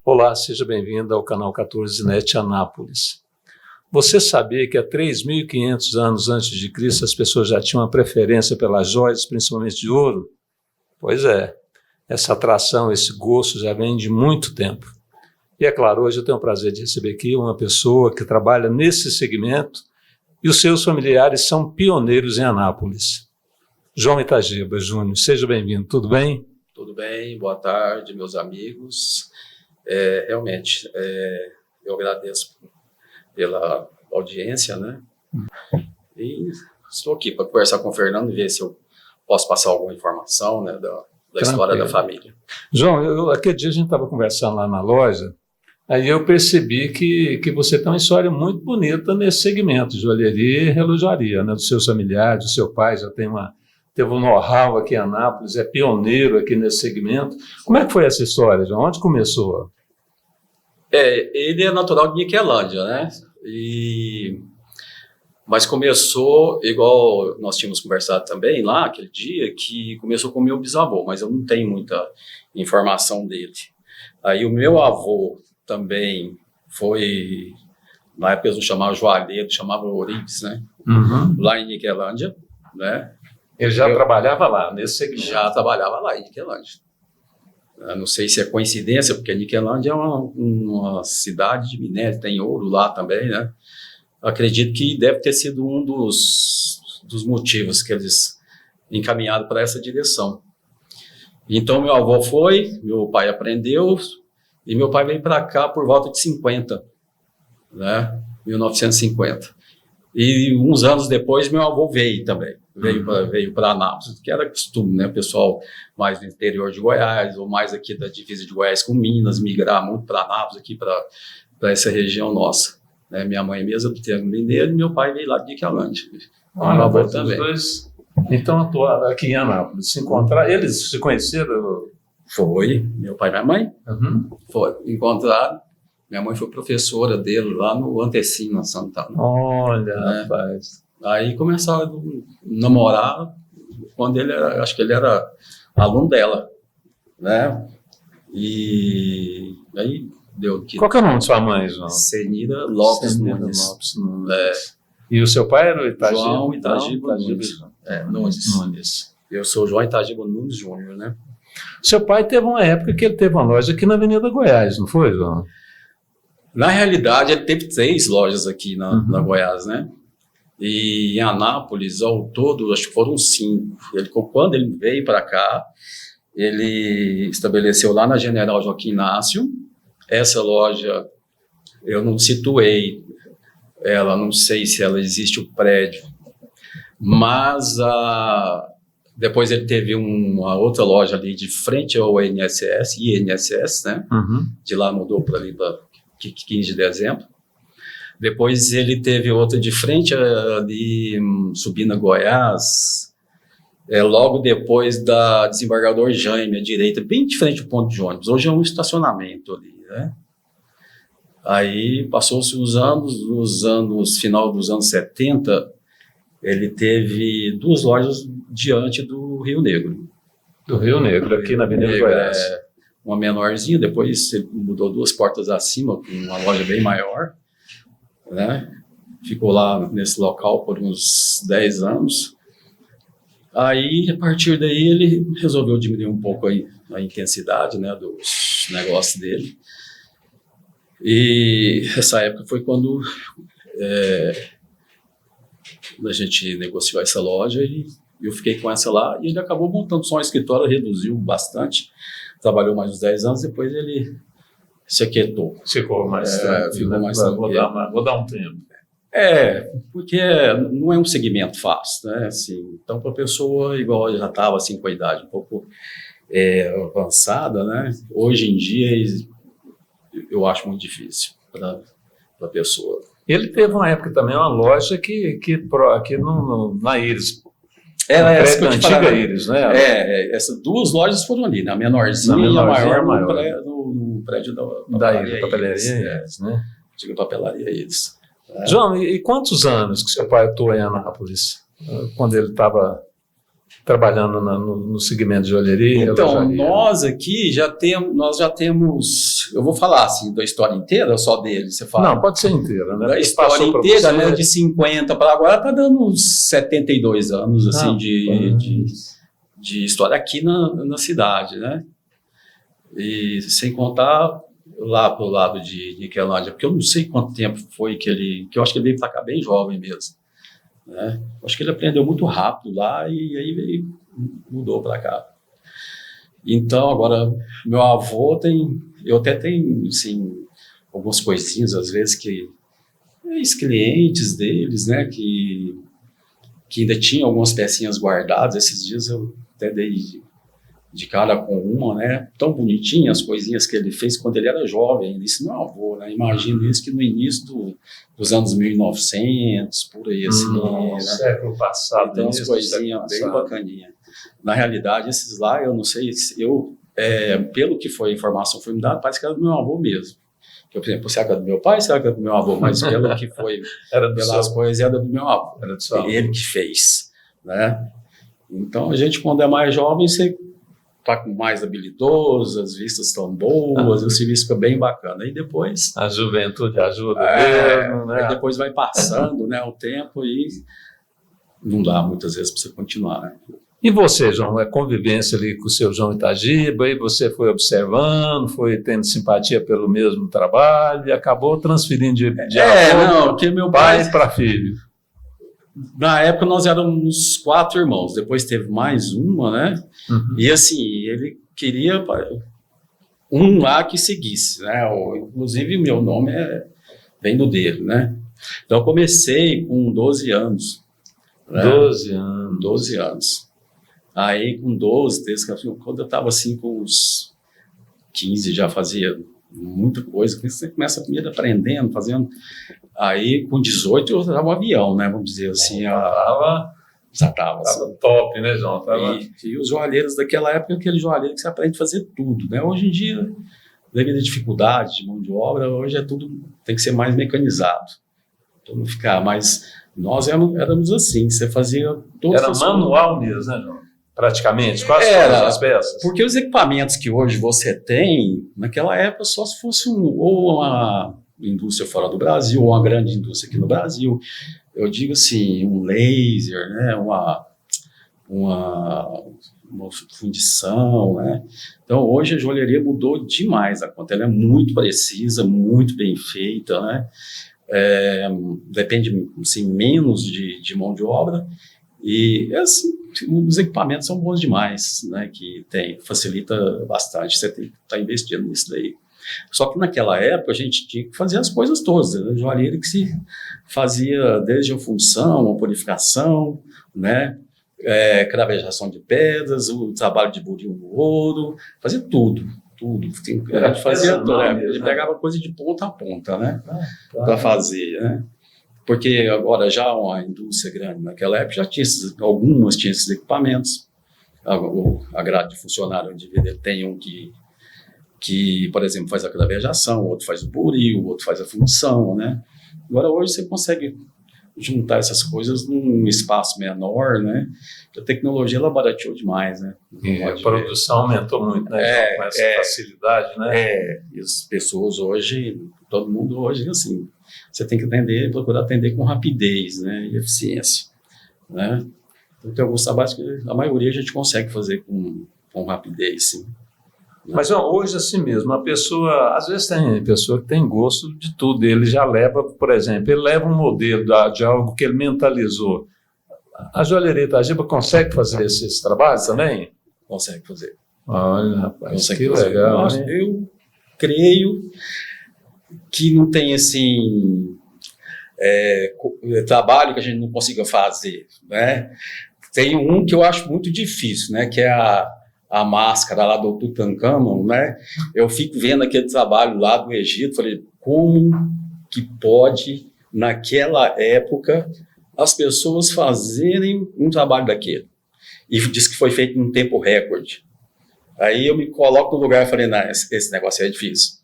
Olá, seja bem-vindo ao canal 14net Anápolis. Você sabia que há 3.500 anos antes de Cristo as pessoas já tinham uma preferência pelas joias, principalmente de ouro? Pois é, essa atração, esse gosto já vem de muito tempo. E é claro, hoje eu tenho o prazer de receber aqui uma pessoa que trabalha nesse segmento e os seus familiares são pioneiros em Anápolis. João Itagiba Júnior, seja bem-vindo, tudo bem? Tudo bem, boa tarde, meus amigos. Realmente, eu agradeço pela audiência, né? E estou aqui para conversar com o Fernando e ver se eu posso passar alguma informação, né, da história da família. João, aquele dia a gente estava conversando lá na loja, aí eu percebi que você tem uma história muito bonita nesse segmento de joalheria e relojaria, né? Dos seus familiares, do seu pai já teve um know-how aqui em Anápolis, é pioneiro aqui nesse segmento. Como é que foi essa história, João? Onde começou? Ele é natural de Niquelândia, né? Mas começou, igual nós tínhamos conversado também lá, aquele dia, que começou com o meu bisavô, mas eu não tenho muita informação dele. Aí o meu avô também foi, na época eles não chamavam joalheiro, chamavam Ourives, né? Uhum. Lá em Niquelândia, né? Ele já trabalhava lá, nesse segmento? Já trabalhava lá em Niquelândia. Eu não sei se é coincidência, porque Niquelândia é uma cidade de minério, tem ouro lá também, né? Acredito que deve ter sido um dos motivos que eles encaminharam para essa direção. Então, meu avô foi, meu pai aprendeu, e meu pai veio para cá por volta de 50, né? 1950. E uns anos depois, meu avô veio também. Veio para Anápolis, que era costume, né? O pessoal mais do interior de Goiás, ou mais aqui da divisa de Goiás com Minas, migrar muito para Anápolis, aqui para essa região nossa. Né? Minha mãe mesmo é do termo mineiro e meu pai veio lá de Niquelândia. Meu avô também. Dois, então, atuaram aqui em Anápolis. Se encontraram, eles se conheceram? Foi, meu pai e minha mãe. Uhum. Foi, encontraram. Minha mãe foi professora dele lá no Antecina, Santana. Olha, rapaz. Aí começaram a namorar quando acho que ele era aluno dela, né? E aí deu que... Qual que é o nome de sua mãe, João? Senira Lopes Nunes. E o seu pai era o Itagiba? João Itagiba Nunes. Eu sou João Itagiba Nunes Júnior, né? Seu pai teve uma época que ele teve uma loja aqui na Avenida Goiás, não foi, João? Na realidade, ele teve 3 lojas aqui na Goiás, né? E em Anápolis, ao todo, acho que foram 5. Quando ele veio para cá, ele estabeleceu lá na General Joaquim Inácio. Essa loja, eu não situei ela, não sei se ela existe o prédio, mas depois ele teve uma outra loja ali de frente ao INSS, né? Uhum. De lá mudou para ali para 15 de dezembro. Depois ele teve outra de frente ali, subindo a Goiás, logo depois da Desembargador Jaime, à direita, bem de frente ao ponto de ônibus. Hoje é um estacionamento ali, né? Aí passou-se os anos, final dos anos 70, ele teve 2 lojas diante do Rio Negro. Do Rio Negro, aqui na Avenida Goiás. Uma menorzinha, depois ele mudou 2 portas acima, com uma loja bem maior, né? Ficou lá nesse local por uns 10 anos. Aí, a partir daí, ele resolveu diminuir um pouco a intensidade, né, dos negócios dele. E essa época foi quando a gente negociou essa loja e eu fiquei com essa lá. E ele acabou montando só um escritório, reduziu bastante. Trabalhou mais uns 10 anos, depois ele se aquietou. Ficou mais tranquilo. Vou dar um tempo. Porque não é um segmento fácil, né? Assim, então, para a pessoa, igual já estava assim, com a idade um pouco avançada, né? Hoje em dia, eu acho muito difícil para a pessoa. Ele teve uma época também, uma loja aqui na Íris. Essa antiga Íris, né? Essas 2 lojas foram ali, né? A menorzinha e a maior no prédio da Íris, papelaria Íris, né? Antiga papelaria Íris. João, e quantos anos que seu pai atuou em Anápolis? Quando ele estava trabalhando no segmento de joalheria? Então, nós aqui nós já temos, eu vou falar assim, da história inteira ou só dele, você fala? Não, pode ser inteira, né? Da história inteira, né, de 50 para agora, está dando uns 72 anos, assim, de história aqui na cidade, né? E sem contar lá pro lado de Niquelândia, porque eu não sei quanto tempo foi que eu acho que ele veio para cá bem jovem mesmo, né? Acho que ele aprendeu muito rápido lá e aí mudou para cá. Então, agora, meu avô eu até tenho, assim, algumas coisinhas, às vezes, que ex-clientes deles, né, que ainda tinham algumas pecinhas guardadas. Esses dias eu até dei de cara com uma, né, tão bonitinha, as coisinhas que ele fez quando ele era jovem. Isso não é avô, né? Imagino isso que no início dos anos 1900, por aí, assim, né? Século passado. Então, umas coisinhas bem bacaninhas. Na realidade, esses lá, eu não sei, pelo que foi a informação que foi me dada, parece que era do meu avô mesmo. Eu, por exemplo, será que era do meu pai, será que era do meu avô? Mas pelo que foi, pelas coisas, era do meu avô. Era do seu avô. Ele que fez, né? Então, a gente, quando é mais jovem, você está mais habilidoso, as vistas estão boas, o serviço fica bem bacana. E depois... A juventude ajuda mesmo, né? Aí depois vai passando, né, o tempo e não dá muitas vezes para você continuar, né? E você, João, a convivência ali com o seu João Itagiba, e você foi observando, foi tendo simpatia pelo mesmo trabalho e acabou transferindo de porque meu pai para filho. Na época nós éramos 4 irmãos, depois teve mais uma, né? Uhum. E assim, ele queria um lá que seguisse, né? Inclusive meu nome vem do dele, né? Então eu comecei com 12 anos. Né? 12 anos. Aí com 12, 13, quando eu estava assim com uns 15, já fazia muita coisa. Você começa primeiro aprendendo, fazendo. Aí com 18 eu estava um avião, né? Vamos dizer assim. Já estava top, né, João? E os joalheiros daquela época, aquele joalheiro que você aprende a fazer tudo, né? Hoje em dia, devido à dificuldade de mão de obra, hoje tudo tem que ser mais mecanizado. Então não ficar mais... Nós éramos assim, você fazia todas as coisas. Era manual mesmo, né, João? Praticamente, quase todas as peças. Porque os equipamentos que hoje você tem, naquela época, só se fosse ou uma indústria fora do Brasil, ou uma grande indústria aqui no Brasil. Eu digo assim, um laser, né, uma fundição, né? Então, hoje a joalheria mudou demais a conta. Ela é muito precisa, muito bem feita, né? Depende, assim, menos de mão de obra. E assim, os equipamentos são bons demais, né, que facilita bastante, você tem que estar investindo nisso daí. Só que naquela época a gente tinha que fazer as coisas todas, né? Joalheiro que se fazia desde a fundição, a purificação, né, cravejação de pedras, o trabalho de buril no ouro, fazia tudo. A gente fazia tudo, né? A gente pegava coisa de ponta a ponta, né, para fazer, né? Porque agora já uma indústria grande, naquela época já tinha algumas tinham esses equipamentos. A grade de funcionário onde tem um que, por exemplo, faz a cravejação, outro faz o buril, outro faz a fundição, né? Agora hoje você consegue juntar essas coisas num espaço menor, né? A tecnologia ela barateou demais, né? A produção aumentou muito, né? Com essa facilidade, né? E as pessoas hoje, todo mundo hoje, assim, você tem que procurar atender com rapidez, né, e eficiência, né? Então, tem alguns trabalhos que a maioria a gente consegue fazer com rapidez, sim. Né? Mas hoje, assim mesmo, a pessoa, às vezes tem pessoa que tem gosto de tudo, ele já leva, por exemplo, ele leva um modelo de algo que ele mentalizou. A joalheria Itagiba consegue fazer esses trabalhos também? Consegue fazer. Olha, rapaz, que legal. Eu creio que não tem, assim, trabalho que a gente não consiga fazer, né? Tem um que eu acho muito difícil, né? Que é a máscara lá do Tutankhamon, né? Eu fico vendo aquele trabalho lá do Egito, falei, como que pode, naquela época, as pessoas fazerem um trabalho daquele? E diz que foi feito em tempo recorde. Aí eu me coloco no lugar e falei, não, esse negócio é difícil.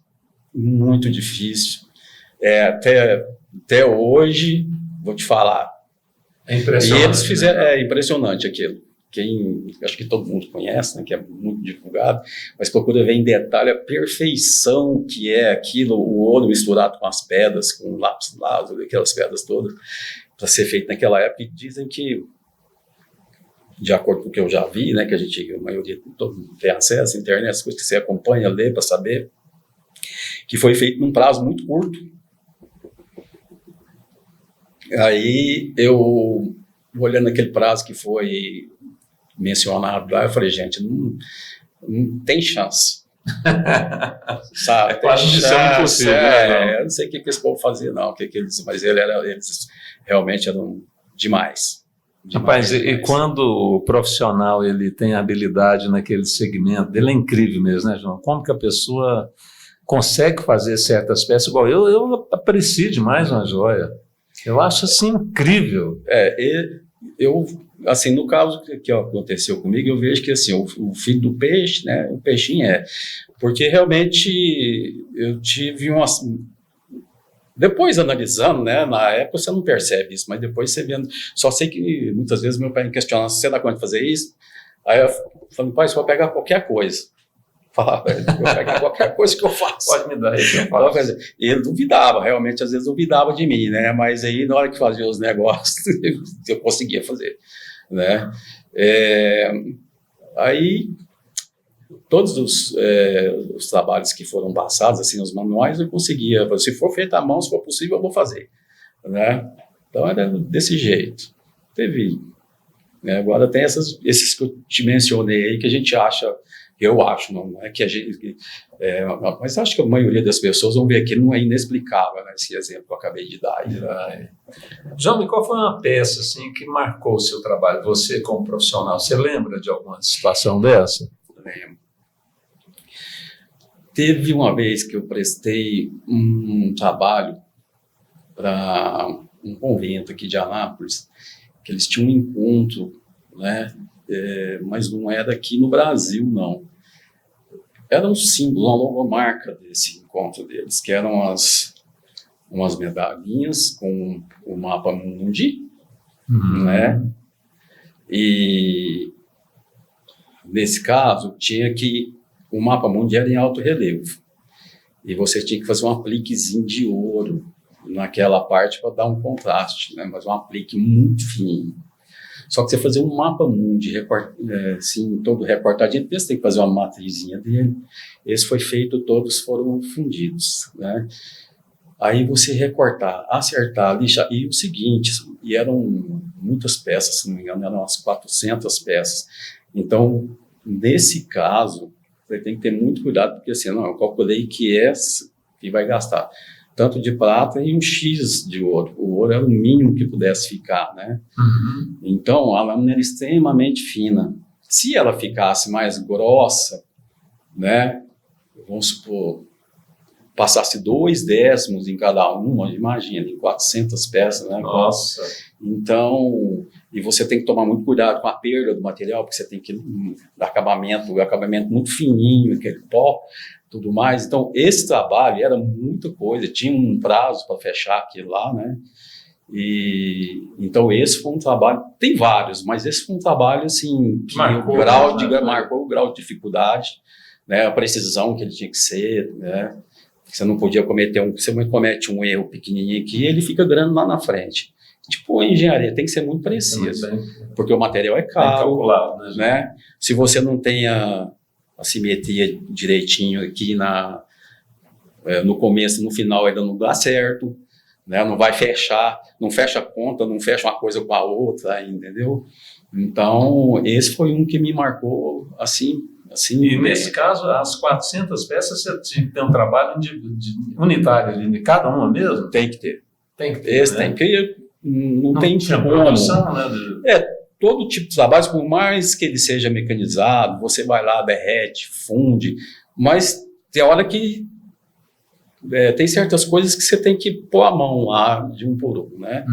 Muito difícil. Até hoje, vou te falar. É impressionante. E eles fizeram, impressionante aquilo. acho que todo mundo conhece, né, que é muito divulgado, mas procura ver em detalhe a perfeição que é aquilo, o ouro misturado com as pedras, com o lápis lazuli, aquelas pedras todas, para ser feito naquela época. E dizem que, de acordo com o que eu já vi, né, que a maioria todo mundo tem acesso à internet, as coisas que você acompanha, lê para saber, que foi feito num prazo muito curto. Aí eu, olhando aquele prazo que foi mencionado lá, eu falei, gente, não tem chance. Sabe? É quase missão impossível. Eu não sei o que esse povo fazia, não, mas eles realmente eram demais. Rapaz, e quando o profissional ele tem habilidade naquele segmento, ele é incrível mesmo, né, João? Como que a pessoa consegue fazer certas peças? Igual eu aprecio demais uma joia. Eu acho assim incrível. Eu, assim, no caso que aconteceu comigo, eu vejo que assim, o filho do peixe, né, o peixinho porque realmente eu tive depois analisando, né, na época você não percebe isso, mas depois você vendo, só sei que muitas vezes meu pai me questionava, você dá conta de fazer isso? Aí eu falei, pai, você pode pegar qualquer coisa. Falava, eu vou pegar qualquer coisa que eu faço. Pode me dar aí que eu faço. E ele duvidava, realmente, às vezes duvidava de mim, né? Mas aí, na hora que fazia os negócios, eu conseguia fazer, né? Aí, todos os trabalhos que foram passados, assim, os manuais, eu conseguia. Se for feito à mão, se for possível, eu vou fazer, né? Então, era desse jeito. Né? Agora, tem esses que eu te mencionei aí, que a gente acha... Eu acho, não é que a gente... mas acho que a maioria das pessoas vão ver que não é inexplicável, né, esse exemplo que eu acabei de dar. João, qual foi uma peça assim, que marcou o seu trabalho? Você, como profissional, você lembra de alguma situação dessa? Lembro. Teve uma vez que eu prestei um trabalho para um convento aqui de Anápolis, que eles tinham um encontro, né? Mas não era aqui no Brasil, não. Era um símbolo, uma logomarca desse encontro deles, que eram umas medalhinhas com o mapa mundi, né? E nesse caso, o mapa mundi era em alto relevo. E você tinha que fazer um apliquezinho de ouro naquela parte para dar um contraste, né? Mas um aplique muito fininho. Só que você fazer um mapa mundi, assim, todo recortadinho, você tem que fazer uma matrizinha dele. Esse foi feito, todos foram fundidos, né? Aí você recortar, acertar, lixar, e o seguinte, e eram muitas peças, se não me engano, eram umas 400 peças. Então, nesse caso, você tem que ter muito cuidado, porque assim, eu calculei que vai gastar tanto de prata e um X de ouro. O ouro era o mínimo que pudesse ficar, né? Então, a lâmina era extremamente fina. Se ela ficasse mais grossa, né? Vamos supor, passasse 2 décimos em cada uma, imagina, em 400 peças, né? Nossa! Então, e você tem que tomar muito cuidado com a perda do material, porque você tem que acabamento muito fininho, aquele pó, tudo mais. Então, esse trabalho era muita coisa, tinha um prazo para fechar aquilo lá, né? E então esse foi um trabalho, tem vários, mas esse foi um trabalho assim que marcou o grau de dificuldade, né? A precisão que ele tinha que ser, né? Você não podia você comete um erro pequenininho aqui, ele fica grande lá na frente. Tipo, a engenharia tem que ser muito preciso, porque o material é caro, né? Se você não tem a simetria direitinho aqui no começo, no final ainda não dá certo, né? Não vai fechar, não fecha a ponta, não fecha uma coisa com a outra, entendeu? Então, esse foi um que me marcou assim. E nesse caso, as 400 peças, você tinha que ter um trabalho unitário ali, de cada uma mesmo? Tem que ter. Esse tem, porque não tem como. Produção, né? Todo tipo de trabalho, por mais que ele seja mecanizado, você vai lá, derrete, funde, mas tem hora que tem certas coisas que você tem que pôr a mão lá de um por um, né?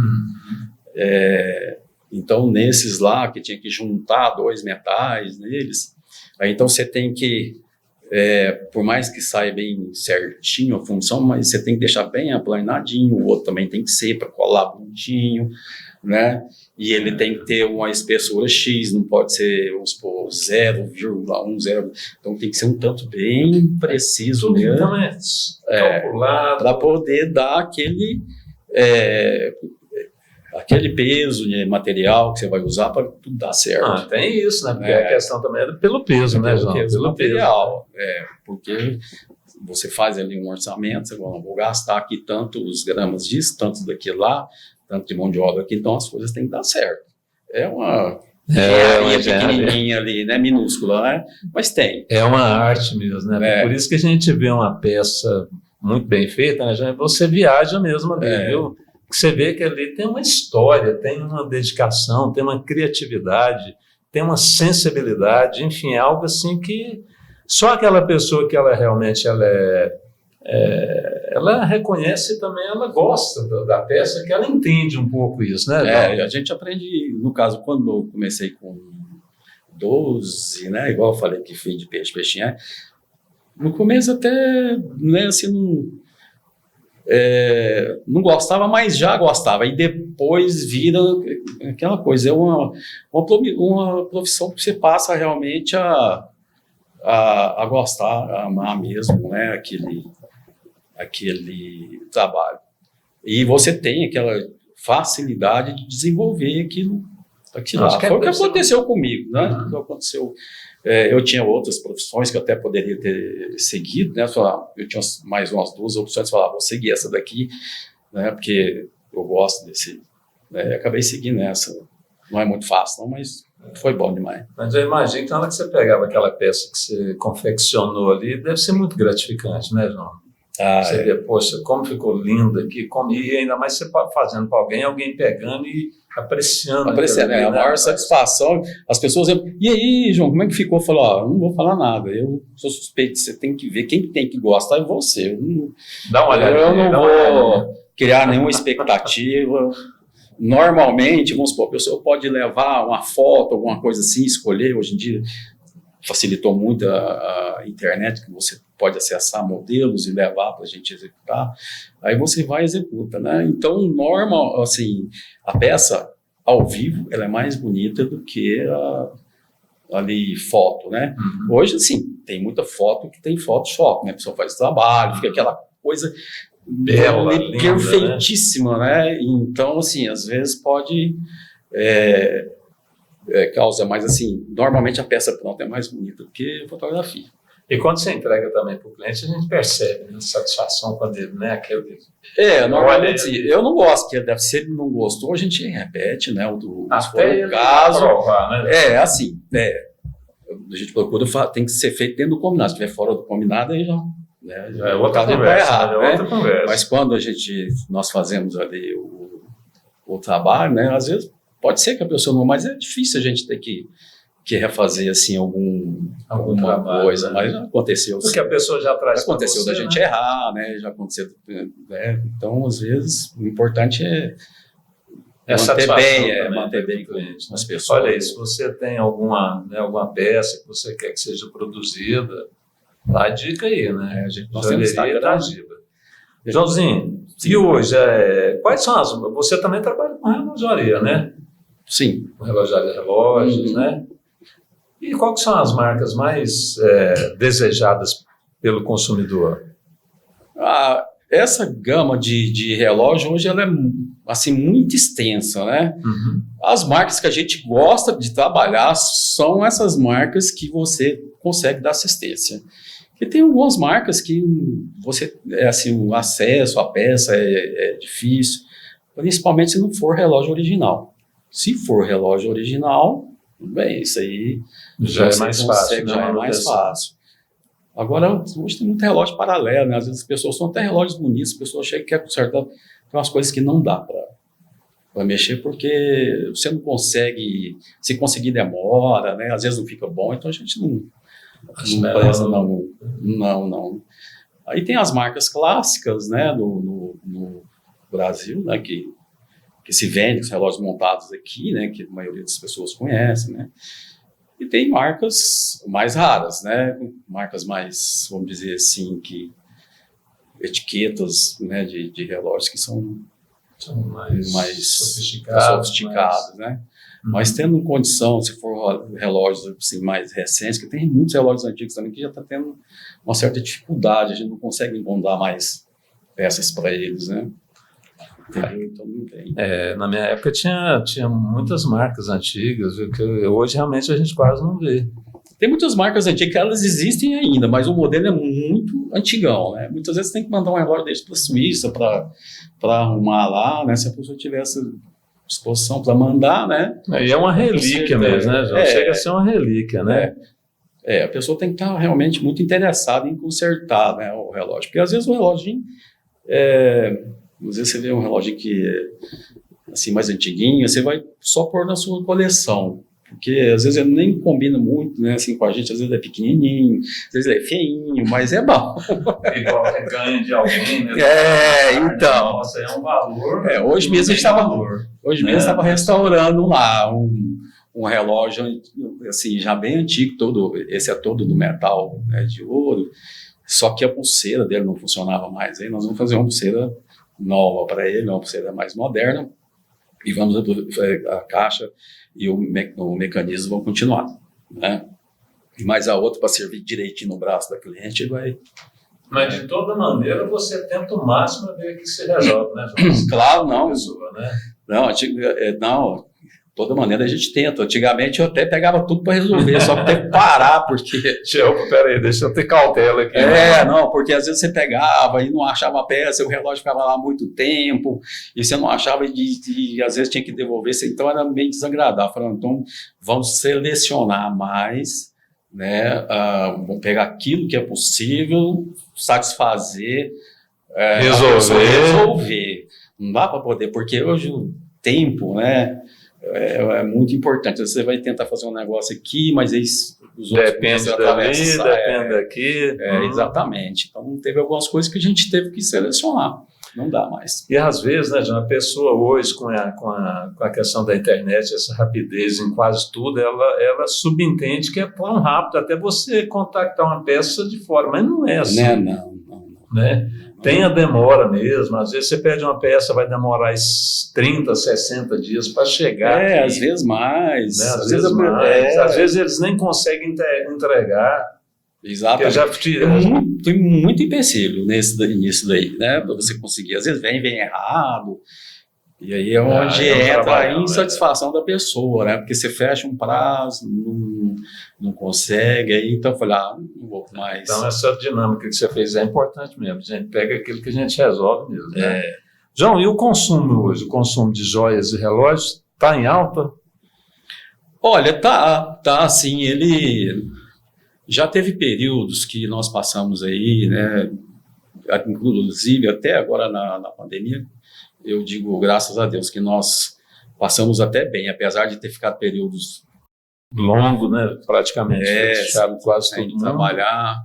Então, nesses lá, que tinha que juntar 2 metais neles, aí então você tem que, por mais que saia bem certinho a função, mas você tem que deixar bem aplanadinho, o outro também tem que ser para colar bonitinho. né? E ele tem que ter uma espessura X, não pode ser, vamos supor, 0,10. Então tem que ser um tanto bem preciso mesmo. Então calculado. Para poder dar aquele peso de material que você vai usar para tudo dar certo. Tem isso, né? Porque a questão também é pelo peso, né, João? Pelo material. Porque você faz ali um orçamento, você fala, vou gastar aqui tantos gramas disso, tantos daquilo lá, tanto de mão de obra aqui, então as coisas têm que dar certo. É uma pequenininha ali, né, minúscula, né? Mas tem. É uma arte mesmo, né? Por isso que a gente vê uma peça muito bem feita, né, João? Você viaja mesmo ali, viu? Você vê que ali tem uma história, tem uma dedicação, tem uma criatividade, tem uma sensibilidade, enfim, é algo assim que só aquela pessoa que ela realmente ela reconhece também, ela gosta da peça, que ela entende um pouco isso, né? A gente aprende, no caso, quando eu comecei com 12, né, igual eu falei que fiz de peixinho, no começo até, né, assim, não gostava, mas já gostava, e depois vira aquela coisa, é uma profissão que você passa realmente a gostar, a amar mesmo, né, aquele trabalho. E você tem aquela facilidade de desenvolver aquilo lá. Foi o que aconteceu comigo, né? O que aconteceu. Eu tinha outras profissões que eu até poderia ter seguido, né? Eu tinha mais umas 2 opções, falava, vou seguir essa daqui, né? Porque eu gosto desse. Né? Acabei seguindo essa. Não é muito fácil, não, mas foi bom demais. Mas eu imagino que na hora que você pegava aquela peça que você confeccionou ali, deve ser muito gratificante, né, João? Você vê, poxa, como ficou linda aqui, e ainda mais você fazendo para alguém pegando e apreciando. A maior satisfação. As pessoas dizem, e aí, João, como é que ficou? Eu falo, não vou falar nada, eu sou suspeito, você tem que ver, quem tem que gostar é você. Dá uma olhada. Eu não vou criar nenhuma expectativa. Normalmente, vamos supor, a pessoa pode levar uma foto, alguma coisa assim, escolher. Hoje em dia facilitou muito a internet, que você pode acessar modelos e levar para a gente executar. Aí você vai e executa, né? Então, normal, assim, a peça ao vivo, ela é mais bonita do que ali foto, né? Hoje, assim, tem muita foto que tem Photoshop, né? A pessoa faz trabalho, fica aquela coisa bela, linda, perfeitíssima, né? Então, assim, às vezes pode causa, mas assim, normalmente a peça pronta é mais bonita do que a fotografia. E quando você entrega também para o cliente, a gente percebe a satisfação quando ele, né? Normalmente, eu não gosto, que se ele não gostou, a gente repete, né? Se for o caso. Provar, né? Assim, a gente procura, tem que ser feito dentro do combinado. Se estiver fora do combinado, aí já. É outra conversa, outra conversa. Mas quando nós fazemos ali o trabalho, né? Às vezes pode ser que a pessoa não, mas é difícil a gente ter que refazer assim alguma coisa, né? Mas já aconteceu. Porque a pessoa já traz. Aconteceu da gente errar, né? Já aconteceu, né? Então, às vezes, o importante é manter bem com as pessoas. Olha aí, se você tem alguma peça que você quer que seja produzida, dá a dica aí, né? Nós temos Instagram. Joãozinho, e hoje, quais são você também trabalha com relojaria, né? Sim. Com relógios, né? E quais são as marcas mais desejadas pelo consumidor? Essa gama de relógio hoje ela é assim, muito extensa, né? As marcas que a gente gosta de trabalhar são essas marcas que você consegue dar assistência. E tem algumas marcas que o acesso à peça é difícil, principalmente se não for relógio original. Se for relógio original, bem, isso aí já é mais fácil. Já é mais fácil. Agora, hoje tem muito relógio paralelo, né? Às vezes as pessoas são até relógios bonitos, as pessoas acham que quer consertar. Tem umas coisas que não dá para mexer, porque você não consegue, se conseguir demora, né? Às vezes não fica bom, então a gente não presta, não. Aí tem as marcas clássicas, né, no Brasil, né, que se vendem, os relógios montados aqui, né, que a maioria das pessoas conhece, né, e tem marcas mais raras, né, marcas mais, vamos dizer assim, etiquetas, né, de relógios que são São mais sofisticados, né? Mas tendo condição, se for relógios assim, mais recentes, que tem muitos relógios antigos também que já está tendo uma certa dificuldade, a gente não consegue encontrar mais peças para eles, né? Então não tem. Na minha época tinha muitas marcas antigas, viu, que hoje realmente a gente quase não vê. Tem muitas marcas antigas que elas existem ainda, mas o modelo é muito antigão, né? Muitas vezes tem que mandar um relógio desse para a Suíça para arrumar lá, né? Se a pessoa tiver essa disposição para mandar, né? E é uma relíquia mesmo, né, João? Chega a ser uma relíquia, né? A pessoa tem que estar realmente muito interessada em consertar, né, o relógio. Porque às vezes o relógio, às vezes você vê um relógio que é assim, mais antiguinho, você vai só pôr na sua coleção. Porque às vezes ele nem combina muito, né, assim, com a gente, às vezes é pequenininho, às vezes ele é feinho, mas é bom. Igual você ganha de alguém, né? Então. Nossa, é um valor. Hoje mesmo a gente estava restaurando lá um relógio, assim, já bem antigo, esse é todo do metal, né, de ouro, só que a pulseira dele não funcionava mais. Aí nós vamos fazer uma pulseira nova para ele, uma pulseira mais moderna, e vamos a caixa e o mecanismo vão continuar, né? Mas a outra, para servir direitinho no braço da cliente, vai... Mas de toda maneira você tenta o máximo ver que se resolve, né, João? Claro, não. Pessoa, né? Não, de toda maneira a gente tenta. Antigamente eu até pegava tudo para resolver, só que tem que parar, porque... Peraí, deixa eu ter cautela aqui. Não, porque às vezes você pegava e não achava a peça, o relógio ficava lá muito tempo, e você não achava e às vezes tinha que devolver, então era meio desagradável. Falando, então vamos selecionar mais, né? Vamos pegar aquilo que é possível, satisfazer, resolver. Não dá para poder, porque hoje o tempo, né? É muito importante. Você vai tentar fazer um negócio aqui, mas aí os outros depende dali, depende daqui. Exatamente. Então teve algumas coisas que a gente teve que selecionar. Não dá mais. E às vezes, né, João, a pessoa hoje com a questão da internet, essa rapidez em quase tudo, ela subentende que é tão rápido até você contactar uma peça de fora, mas não é assim. Não. Né? Tem a demora mesmo, às vezes você pede uma peça, vai demorar 30, 60 dias para chegar aqui, às vezes mais, né? Às vezes mais. Às vezes eles nem conseguem entregar. Exatamente. Tem muito empecilho nisso daí, né? Para você conseguir, às vezes vem errado, e aí é onde entra a insatisfação da pessoa, né? Porque você fecha um prazo, não consegue, aí então eu falei, não vou mais. Então essa dinâmica que você fez é importante mesmo, a gente pega aquilo que a gente resolve mesmo, né? João, e o consumo hoje, o consumo de joias e relógios, está em alta? Olha, tá assim, ele já teve períodos que nós passamos aí, né? Inclusive até agora na pandemia, eu digo, graças a Deus, que nós passamos até bem, apesar de ter ficado períodos longos, né? Praticamente fechado quase todo mundo. Trabalhar,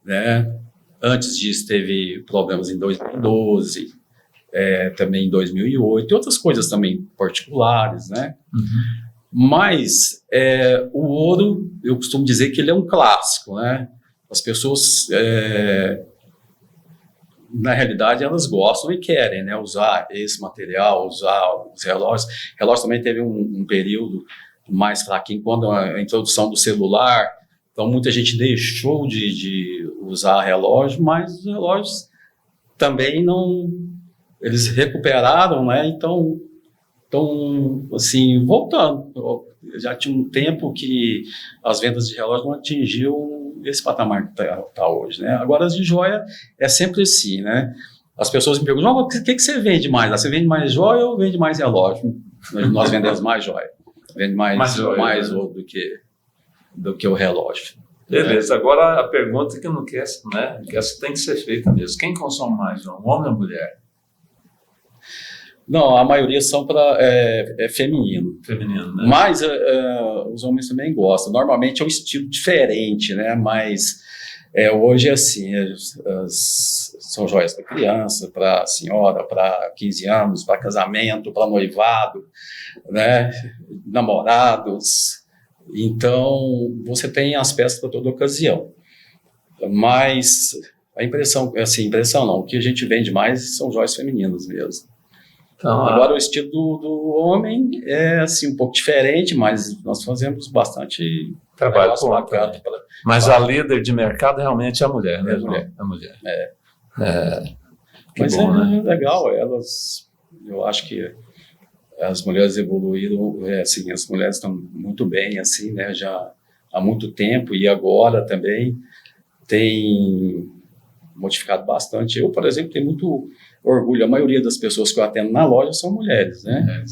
né? Antes disso teve problemas em 2012, também em 2008, e outras coisas também particulares, né? Mas o ouro, eu costumo dizer que ele é um clássico, né? As pessoas... na realidade, elas gostam e querem, né, usar esse material, usar os relógios. O relógio também teve um período mais fraquinho, quando a introdução do celular, então muita gente deixou de usar relógio, mas os relógios também não... Eles recuperaram, né, então, assim, voltando. Já tinha um tempo que as vendas de relógio não atingiam esse patamar que está hoje, né? Agora, as de joia é sempre assim, né? As pessoas me perguntam, o que você vende mais? Você vende mais joia ou vende mais relógio? Nós vendemos mais joia. Vende mais ouro do que o relógio. Beleza, Agora a pergunta que não quer, né? Que essa tem que ser feita mesmo. Quem consome mais, João? Homem ou mulher? Não, a maioria são feminino. Feminino, né? Mas os homens também gostam. Normalmente é um estilo diferente, né? Mas hoje é assim, são joias para criança, para senhora, para 15 anos, para casamento, para noivado, né? Namorados. Então, você tem as peças para toda ocasião. Mas a impressão não, o que a gente vende mais são joias femininas mesmo. Então, agora o estilo do homem é assim um pouco diferente, mas nós fazemos bastante trabalho bacana. Mas a líder de mercado realmente é a mulher, né, É a João? mulher. A mulher. Mas bom, é né? legal, eu acho que as mulheres evoluíram, assim, as mulheres estão muito bem, assim, né, já há muito tempo, e agora também tem modificado bastante. Eu, por exemplo, tenho muito orgulho, a maioria das pessoas que eu atendo na loja são mulheres, né?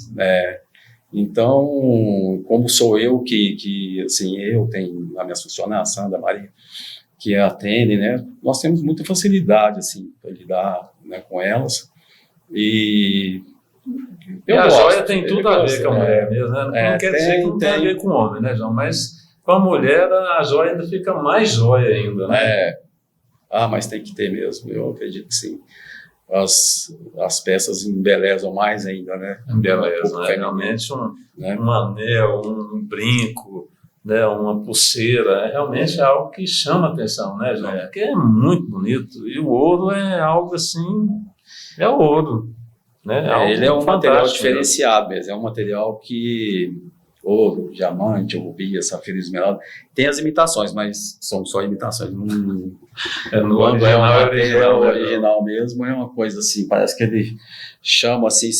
Então, como sou eu que assim, eu tenho a minha funcionária, a Sandra, a Maria, que atendem, né? Nós temos muita facilidade, assim, para lidar, né, com elas. E a joia tem tudo a ver com a mulher mesmo, né? Não quer dizer que não tem a ver com o homem, né, João? Mas com a mulher, a joia ainda fica mais joia ainda, né? Mas tem que ter mesmo, eu acredito que sim. As peças embelezam mais ainda, né? Embeleza, né? Realmente um anel, um brinco, né? Uma pulseira, realmente é algo que chama atenção, né, João? Porque é muito bonito. E o ouro é algo assim, é ouro. Né? Ele é um material diferenciado mesmo, é um material que ouro, diamante, rubi, safira, esmeralda, tem as imitações, mas são só imitações. Quando é um material original mesmo, é uma coisa assim, parece que ele chama assim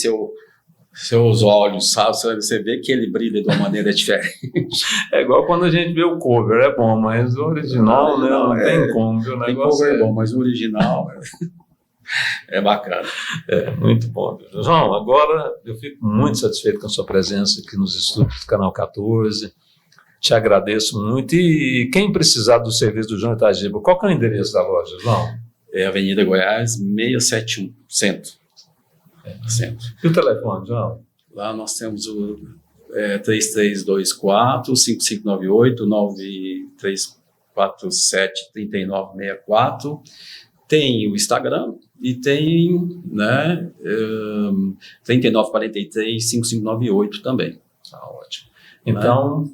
seus olhos, sabe? Você vê que ele brilha de uma maneira diferente. É igual quando a gente vê o cover, é bom, mas o original, né, não tem como. O negócio é bom, mas o original é bacana. Muito bom. João, agora eu fico muito satisfeito com a sua presença aqui nos estúdios do Canal 14. Te agradeço muito. E quem precisar do serviço do João Itagiba, qual que é o endereço da loja, João? É Avenida Goiás, 671, Centro. E o telefone, João? Lá nós temos o 3324-5598, 9347-3964. Tem o Instagram e tem, né, 3943-5598 também. Ótimo. Então,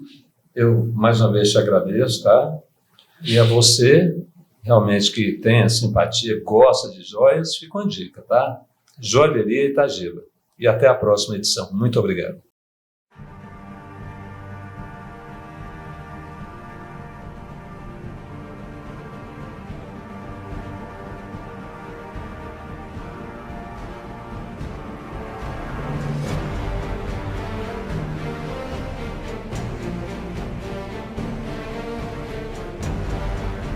eu mais uma vez te agradeço, tá? E a você, realmente que tem simpatia, gosta de joias, fica uma dica, tá? Joalheria Itagiba. E até a próxima edição. Muito obrigado.